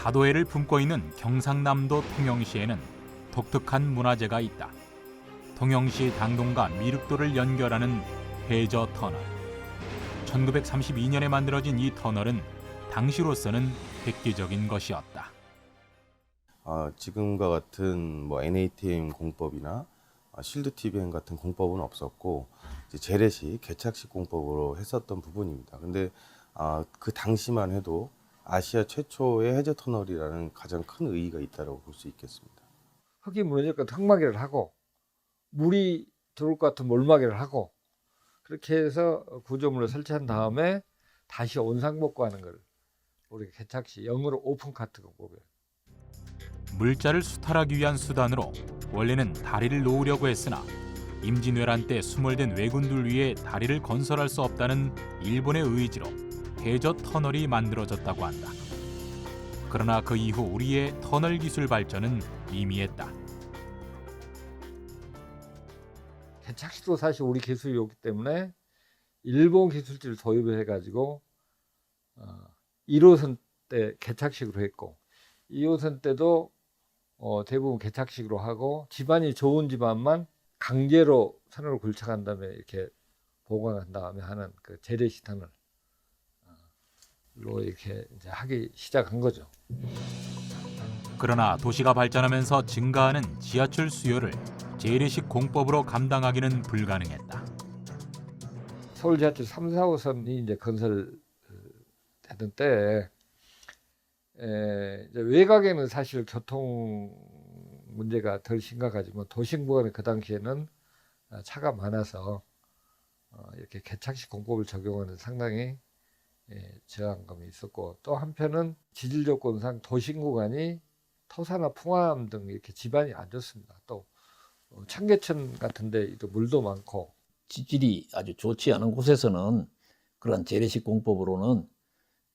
다도해를 품고 있는 경상남도 통영시에는 독특한 문화재가 있다. 통영시 당동과 미륵도를 연결하는 해저 터널. 1932년에 만들어진 이 터널은 당시로서는 획기적인 것이었다. 지금과 같은 NATM 공법이나 실드 TBM 같은 공법은 없었고 이제 재래식 개착식 공법으로 했었던 부분입니다. 근데 그 당시만 해도 아시아 최초의 해저 터널이라는 가장 큰 의의가 있다고 볼 수 있겠습니다. 흙이 무너질 것 같은 흙막이를 하고 물이 들어올 것 같은 몰막이를 하고 그렇게 해서 구조물을 설치한 다음에 다시 온상복구하는 걸 우리가 개착식, 영어로 오픈 카트 공법이에요. 물자를 수탈하기 위한 수단으로 원래는 다리를 놓으려고 했으나 임진왜란 때 수몰된 왜군들 위해 다리를 건설할 수 없다는 일본의 의지로 해저 터널이 만들어졌다고 한다. 그러나 그 이후 우리의 터널 기술 발전은 미미했다. 개착식도 사실 우리 기술이었기 때문에 일본 기술지를 도입을 해가지고 1호선 때 개착식으로 했고 2호선 때도 대부분 개착식으로 하고 집안이 좋은 집안만 강제로 터널을 굴착한 다음에 이렇게 보강한 다음에 하는 그 재래식 터널로 이렇게 이제 하기 시작한 거죠. 그러나 도시가 발전하면서 증가하는 지하철 수요를 재래식 공법으로 감당하기는 불가능했다. 서울 지하철 3, 4호선이 이제 건설되던 때에 이제 외곽에는 사실 교통 문제가 덜 심각하지만 도심 구간에 그 당시에는 차가 많아서 이렇게 개착식 공법을 적용하는 상당히 저항감이 있었고, 또 한편은 지질 조건상 도심 구간이 토사나 풍암 등 이렇게 지반이 안 좋습니다. 또 청계천 같은데 물도 많고 지질이 아주 좋지 않은 곳에서는 그런 재래식 공법으로는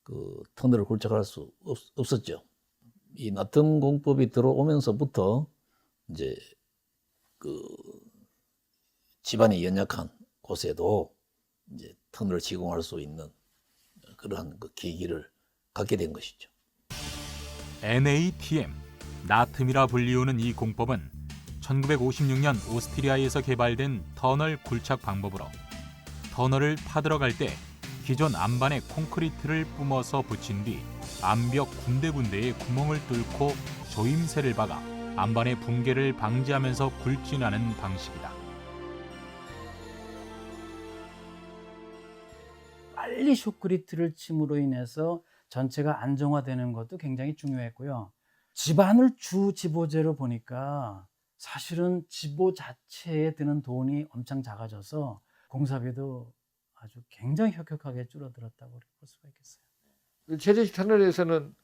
그 터널을 굴착할 수 없었죠. 이 나텀 공법이 들어오면서부터 이제 그 지반이 연약한 곳에도 이제 터널을 시공할 수 있는 그러한 그 계기를 갖게 된 것이죠. NATM, 나텀이라 불리우는 이 공법은 1956년 오스트리아에서 개발된 터널 굴착 방법으로 터널을 파들어갈 때 기존 안반에 콘크리트를 뿜어서 붙인 뒤 안벽 군데군데에 구멍을 뚫고 조임새를 박아 안반의 붕괴를 방지하면서 굴진하는 방식이다. 빨리 숏그리트를 침으로 인해서 전체가 안정화되는 것도 굉장히 중요했고요. 집안을 주 지보재로 보니까 사실은 지보 자체에 드는 돈이 엄청 작아져서 공사비도 아주 굉장히 혁혁하게 줄어들었다고 볼 수가 있겠어요. 재래식 터널에서는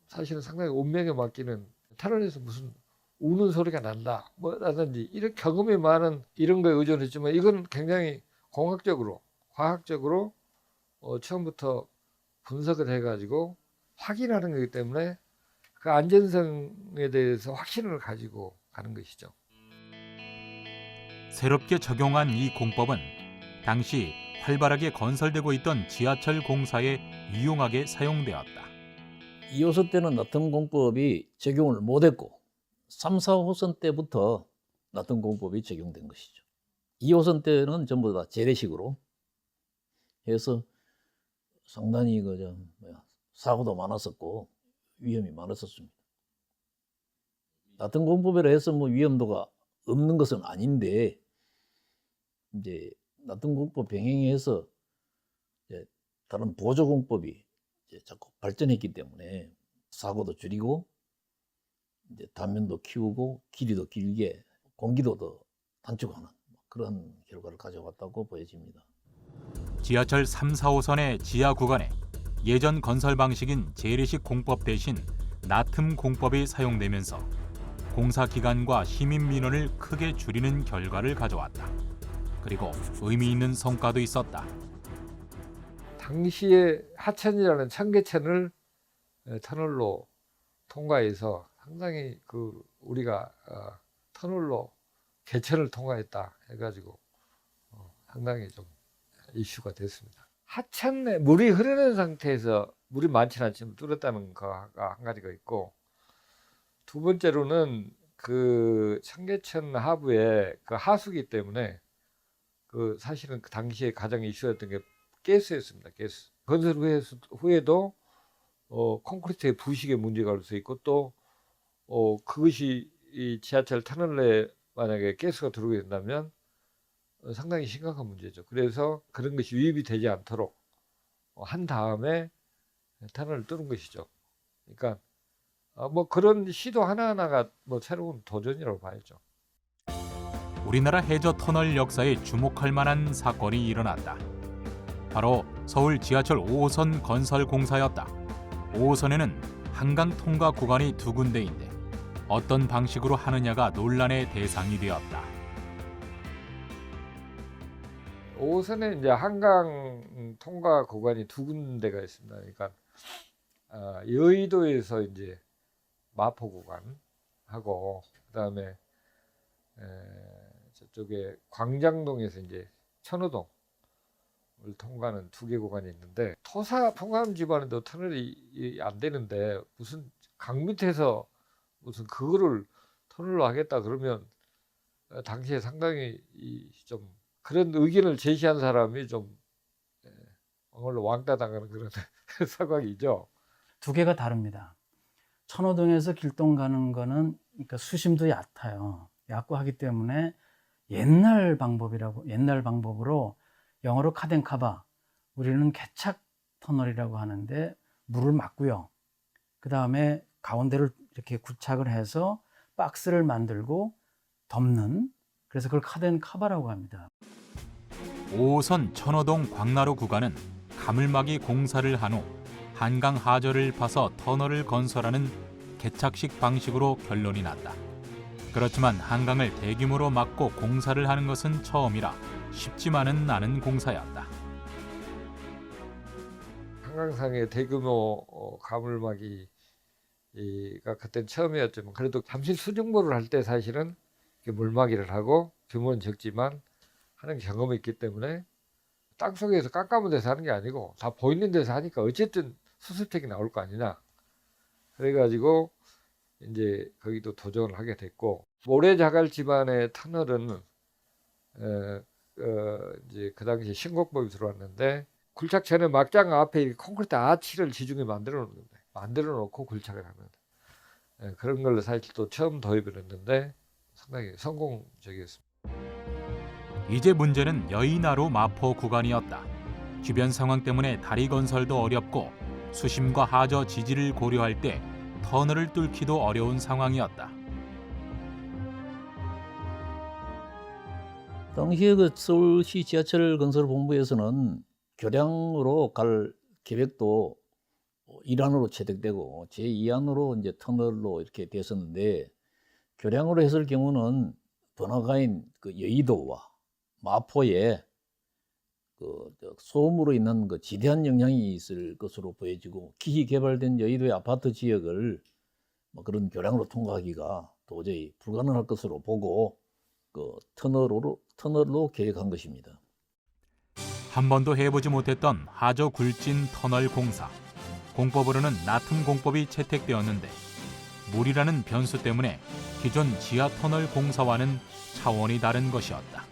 사실은 상당히 운명에 맡기는, 터널에서 무슨 우는 소리가 난다 라든지 이런 경험이 많은 이런 거에 의존했지만, 이건 굉장히 공학적으로 과학적으로 처음부터 분석을 해가지고 확인하는 거기 때문에 그 안전성에 대해서 확신을 가지고 가는 것이죠. 새롭게 적용한 이 공법은 당시 활발하게 건설되고 있던 지하철 공사에 유용하게 사용되었다. 2호선 때는 나텀 공법이 적용을 못했고 3, 4호선 때부터 나텀 공법이 적용된 것이죠. 2호선 때는 전부 다 재래식으로 해서 상당히 사고도 많았었고 위험이 많았었습니다. 나텀 공법이라 해서 위험도가 없는 것은 아닌데 이제 나텀 공법 병행해서 이제 다른 보조 공법이 이제 자꾸 발전했기 때문에 사고도 줄이고 이제 단면도 키우고 길이도 길게 공기도 더 단축하는 그런 결과를 가져왔다고 보여집니다. 지하철 3, 4호선의 지하 구간에 예전 건설 방식인 재래식 공법 대신 나텀 공법이 사용되면서 공사 기간과 시민 민원을 크게 줄이는 결과를 가져왔다. 그리고 의미 있는 성과도 있었다. 당시에 하천이라는 청계천을 터널로 통과해서 상당히 우리가 터널로 개천을 통과했다 해가지고 상당히 좀 이슈가 됐습니다. 하천에 물이 흐르는 상태에서 물이 많지는 않지만 뚫었다는 거가 한 가지가 있고, 두 번째로는 그 청계천 하부에 그 하수기 때문에 그 사실은 그 당시에 가장 이슈였던 게 가스였습니다. 가스. 건설 후에도 콘크리트의 부식의 문제가 올 수 있고, 또 그것이 이 지하철 터널에 만약에 가스가 들어오게 된다면 상당히 심각한 문제죠. 그래서 그런 것이 유입이 되지 않도록 한 다음에 터널을 뚫은 것이죠. 그러니까 뭐 그런 시도 하나하나가 뭐 새로운 도전이라고 봐야죠. 우리나라 해저 터널 역사에 주목할 만한 사건이 일어났다. 바로 서울 지하철 5호선 건설 공사였다. 5호선에는 한강 통과 구간이 두 군데인데 어떤 방식으로 하느냐가 논란의 대상이 되었다. 5호선에 이제 한강 통과 구간이 두 군데가 있습니다. 그러니까 여의도에서 이제 마포 구간하고, 그다음에 저쪽에 광장동에서 이제 천호동을 통과하는 두 개 구간이 있는데, 토사 통감 지반에도 터널이 안 되는데 무슨 강 밑에서 무슨 그거를 터널로 하겠다 그러면 당시에 상당히 좀 그런 의견을 제시한 사람이 좀 오늘로 왕따 당하는 그런 상황이죠. 두 개가 다릅니다. 천호동에서 길동 가는 거는 그러니까 수심도 얕아요. 얕고 하기 때문에 옛날 방법으로 영어로 카덴카바, 우리는 개착 터널이라고 하는데 물을 막고요. 그 다음에 가운데를 이렇게 구착을 해서 박스를 만들고 덮는, 그래서 그걸 카덴카바라고 합니다. 5호선 천호동 광나루 구간은 가물막이 공사를 한 후 한강 하저를 파서 터널을 건설하는 개착식 방식으로 결론이 났다. 그렇지만 한강을 대규모로 막고 공사를 하는 것은 처음이라 쉽지만은 않은 공사였다. 한강상의 대규모 가물막이가 그때는 처음이었지만, 그래도 잠실 수중보를 할 때 사실은 물막이를 하고 규모는 적지만 하는 경험이 있기 때문에 땅속에서 깜깜한 데서 하는 게 아니고 다 보이는 데서 하니까 어쨌든 수습책이 나올 거 아니냐. 그래가지고 이제 거기도 도전을 하게 됐고, 모래자갈 지반의 터널은 이제 그 당시에 신곡법이 들어왔는데, 굴착 전에 막장 앞에 콘크리트 아치를 지중해 만들어 놓는 건데, 만들어 놓고 굴착을 하는 그런 걸로 사실 또 처음 도입을 했는데 상당히 성공적이었습니다. 이제 문제는 여의나루 마포 구간이었다. 주변 상황 때문에 다리 건설도 어렵고 수심과 하저 지지를 고려할 때 터널을 뚫기도 어려운 상황이었다. 당시에 그 서울시 지하철 건설 본부에서는 교량으로 갈 계획도 1안으로 채택되고 제2안으로 이제 터널로 이렇게 됐었는데, 교량으로 했을 경우는 번화가인 그 여의도와 마포에 그 소음으로 인한 그 지대한 영향이 있을 것으로 보여지고, 기히 개발된 여의도의 아파트 지역을 뭐 그런 교량으로 통과하기가 도저히 불가능할 것으로 보고 그 터널로 계획한 것입니다. 한 번도 해보지 못했던 하저 굴진 터널 공사. 공법으로는 나툼 공법이 채택되었는데 물이라는 변수 때문에 기존 지하 터널 공사와는 차원이 다른 것이었다.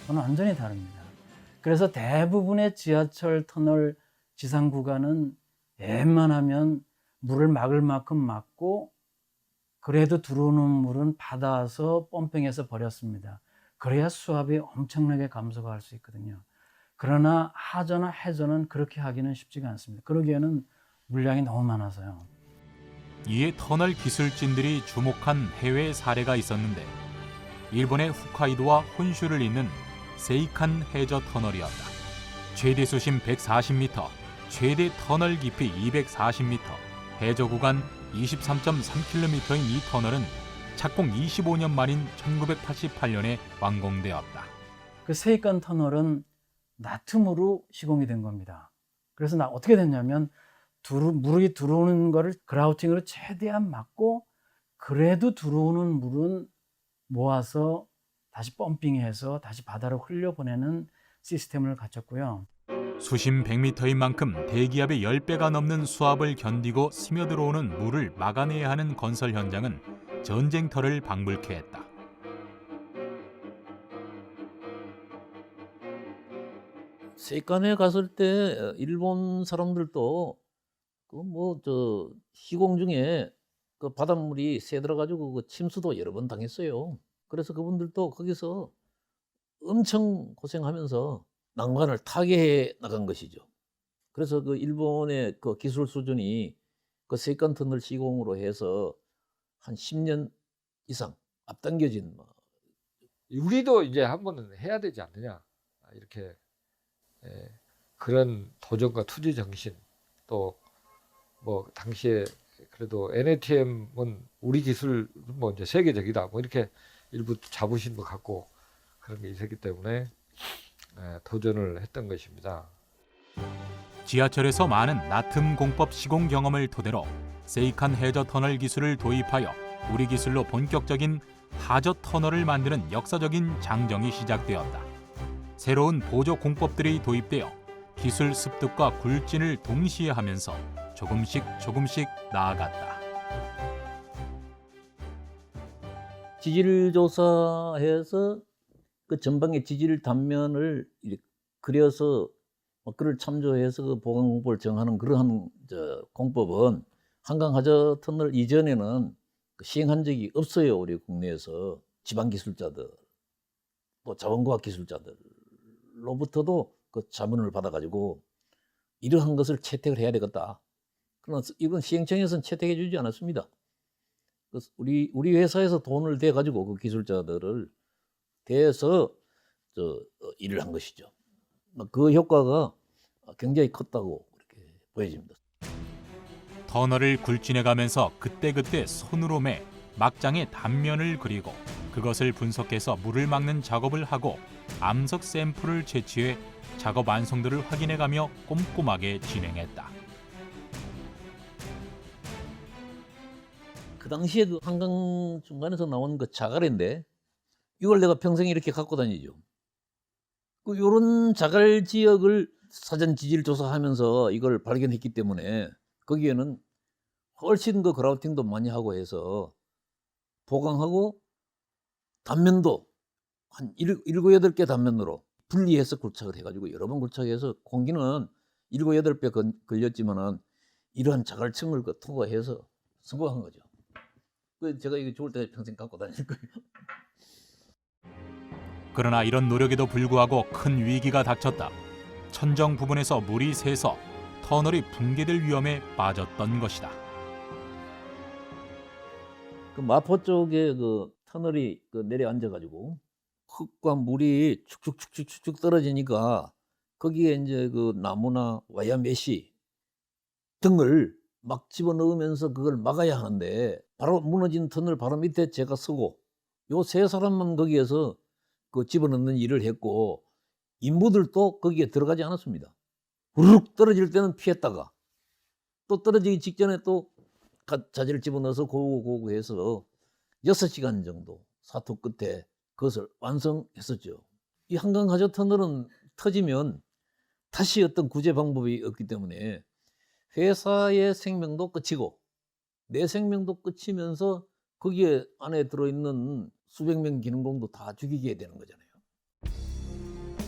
그건 완전히 다릅니다. 그래서 대부분의 지하철 터널 지상 구간은 웬만하면 물을 막을 만큼 막고, 그래도 들어오는 물은 받아서 펌핑해서 버렸습니다. 그래야 수압이 엄청나게 감소가 할 수 있거든요. 그러나 하저나 해저는 그렇게 하기는 쉽지가 않습니다. 그러기에는 물량이 너무 많아서요. 이에 터널 기술진들이 주목한 해외 사례가 있었는데 일본의 홋카이도와 혼슈를 잇는 세이칸 해저 터널이었다. 최대 수심 140m, 최대 터널 깊이 240m, 해저 구간 23.3km인 이 터널은 착공 25년 만인 1988년에 완공되었다. 그 세이칸 터널은 나툼으로 시공이 된 겁니다. 그래서 어떻게 됐냐면 물이 들어오는 거를 그라우팅으로 최대한 막고, 그래도 들어오는 물은 모아서 다시 펌핑해서 다시 바다로 흘려보내는 시스템을 갖췄고요. 수심 100m인 만큼 대기압의 10배가 넘는 수압을 견디고 스며들어오는 물을 막아내야 하는 건설 현장은 전쟁터를 방불케 했다. 세간에 갔을 때 일본 사람들도 그 뭐 저 시공 중에 그 바닷물이 새들어 가지고 그 침수도 여러 번 당했어요. 그래서 그분들도 거기서 엄청 고생하면서 난관을 타개해 나간 것이죠. 그래서 그 일본의 그 기술 수준이 그 세간 터널 시공으로 해서 한 10년 이상 앞당겨진 뭐 우리도 이제 한번은 해야 되지 않느냐. 이렇게 그런 도전과 투지 정신, 또 뭐 당시에 그래도 NATM은 우리 기술 뭐 이제 세계적이다 뭐 이렇게 일부 자부심도 갖고 그런 게 있었기 때문에 도전을 했던 것입니다. 지하철에서 많은 나트륨 공법 시공 경험을 토대로 세이칸 해저 터널 기술을 도입하여 우리 기술로 본격적인 하저 터널을 만드는 역사적인 장정이 시작되었다. 새로운 보조 공법들이 도입되어 기술 습득과 굴진을 동시에 하면서 조금씩 나아갔다. 지질 조사해서 그 전방의 지질 단면을 이렇게 그려서 그를 참조해서 그 보강 공법을 정하는 그러한 공법은 한강 하저 터널 이전에는 시행한 적이 없어요. 우리 국내에서 지방 기술자들 또 자원과학 기술자들로부터도 그 자문을 받아가지고 이러한 것을 채택을 해야 되겠다. 그러나 이건 시행청에서는 채택해 주지 않았습니다. 우리 회사에서 돈을 대 가지고 그 기술자들을 대해서 일을 한 것이죠. 그 효과가 굉장히 컸다고 이렇게 보여집니다. 터널을 굴진해가면서 그때그때 손으로 매 막장의 단면을 그리고 그것을 분석해서 물을 막는 작업을 하고 암석 샘플을 채취해 작업 완성도를 확인해가며 꼼꼼하게 진행했다. 그 당시에 그 한강 중간에서 나온 그 자갈인데 이걸 내가 평생 이렇게 갖고 다니죠. 요런 자갈 지역을 사전 지질 조사하면서 이걸 발견했기 때문에 거기에는 훨씬 그 그라우팅도 많이 하고 해서 보강하고 단면도 한 7, 8개 단면으로 분리해서 굴착을 해가지고 여러 번 굴착해서 공기는 7, 8배 걸렸지만은 이러한 자갈층을 통과해서 성공한 거죠. 제가 이거 좋을 때 평생 갖고 다닐 거예요. 그러나 이런 노력에도 불구하고 큰 위기가 닥쳤다. 천정 부분에서 물이 새서 터널이 붕괴될 위험에 빠졌던 것이다. 그 마포 쪽에 그 터널이 내려앉아가지고 흙과 물이 축축 떨어지니까 거기에 이제 그 나무나 와야 메시 등을 막 집어넣으면서 그걸 막아야 하는데 바로 무너진 터널 바로 밑에 제가 서고 요 3사람만 거기에서 그 집어넣는 일을 했고 인부들도 거기에 들어가지 않았습니다. 우르륵 떨어질 때는 피했다가 또 떨어지기 직전에 또 자재를 집어넣어서 고고 해서 6시간 정도 사투 끝에 그것을 완성했었죠. 이 한강 하저 터널은 터지면 다시 어떤 구제 방법이 없기 때문에 회사의 생명도 끝이고 내 생명도 끝이면서 거기에 안에 들어있는 수백 명 기능공도 다 죽이게 되는 거잖아요.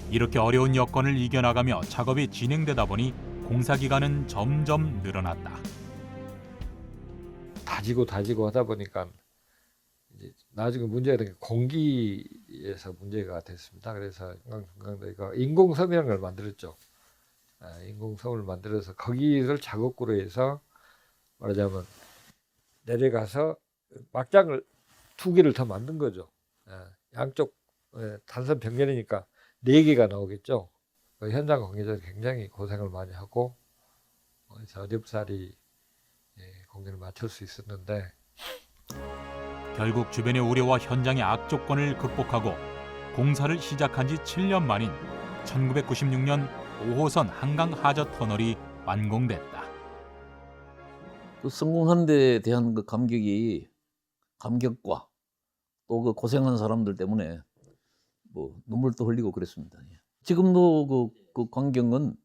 이렇게 어려운 여건을 이겨나가며 작업이 진행되다 보니 공사 기간은 점점 늘어났다. 다지고 하다 보니까 이제 나중에 문제가 된 게 공기에서 문제가 됐습니다. 그래서 중간중간에 인공섬이라는 걸 만들었죠. 인공섬을 만들어서 거기를 작업구로 해서 말하자면 내려가서 막장을 2개를 더 만든 거죠. 양쪽 단선 병렬이니까 4개가 나오겠죠. 현장 관계자들이 굉장히 고생을 많이 하고 어렵사리 공연을 마칠 수 있었는데 결국 주변의 우려와 현장의 악조건을 극복하고 공사를 시작한 지 7년 만인 1996년 5호선 한강 하저 터널이 완공됐다. 그 성공한 데에 대한 그 감격과 또 그 고생한 사람들 때문에 뭐 눈물도 흘리고 그랬습니다. 지금도 그 광경은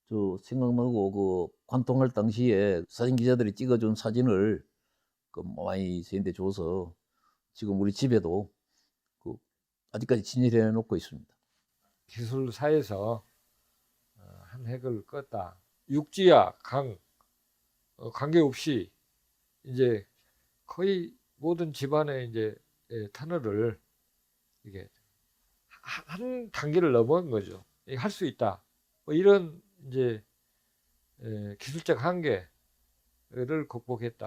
저 생각나고 그 관통할 당시에 사진 기자들이 찍어준 사진을 그 많이 저희한테 줘서 지금 우리 집에도 그 아직까지 진열해 놓고 있습니다. 기술사에서 한 획을 껐다. 육지와 강 관계없이 이제 거의 모든 집안의 이제 터널을 이게 한 단계를 넘어간 거죠. 할 수 있다. 뭐 이런 이제 기술적 한계를 극복했다.